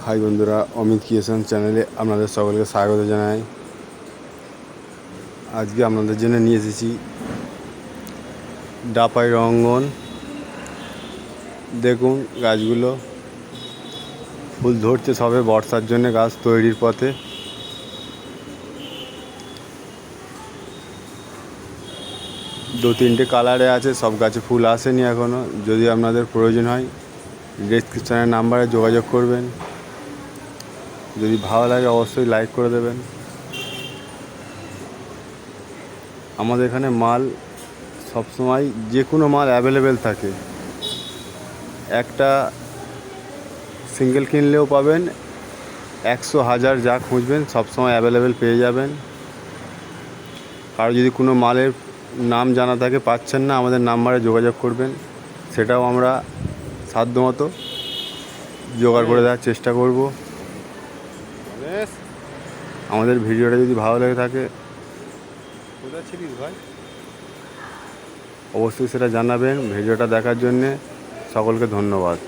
High বন্ধুরা, Amit creation চ্যানেলে আপনাদের সকলকে স্বাগত জানাই। আজকে আপনাদের জন্য নিয়ে এসেছি ডাপাই রঙ্গন। দেখুন গাছগুলো ফুল ধরছে, সবে বর্ষার জন্য গাছ তৈরির পথে। দু তিনটে কালারে আছে, সব গাছে ফুল আসেনি এখনও। যদি আপনাদের প্রয়োজন হয় ডেসক্রিপশানের নাম্বারে যোগাযোগ করবেন। যদি ভালো লাগে অবশ্যই লাইক করে দেবেন। আমাদের এখানে মাল সবসময় যে কোনো মাল অ্যাভেলেবেল থাকে। একটা সিঙ্গেল কিনলেও পাবেন, 100 1000 যা খুঁজবেন সবসময় অ্যাভেলেবেল পেয়ে যাবেন। কারো যদি কোনো মালের নাম জানা থাকে, পাচ্ছেন না, আমাদের নাম্বারে যোগাযোগ করবেন, সেটাও আমরা সাধ্যমতো জোগাড় করে দেওয়ার চেষ্টা করব। আমাদের ভিডিওটা যদি ভালো লেগে থাকে অবশ্যই সেটা জানাবেন। ভিডিওটা দেখার জন্যে সকলকে ধন্যবাদ।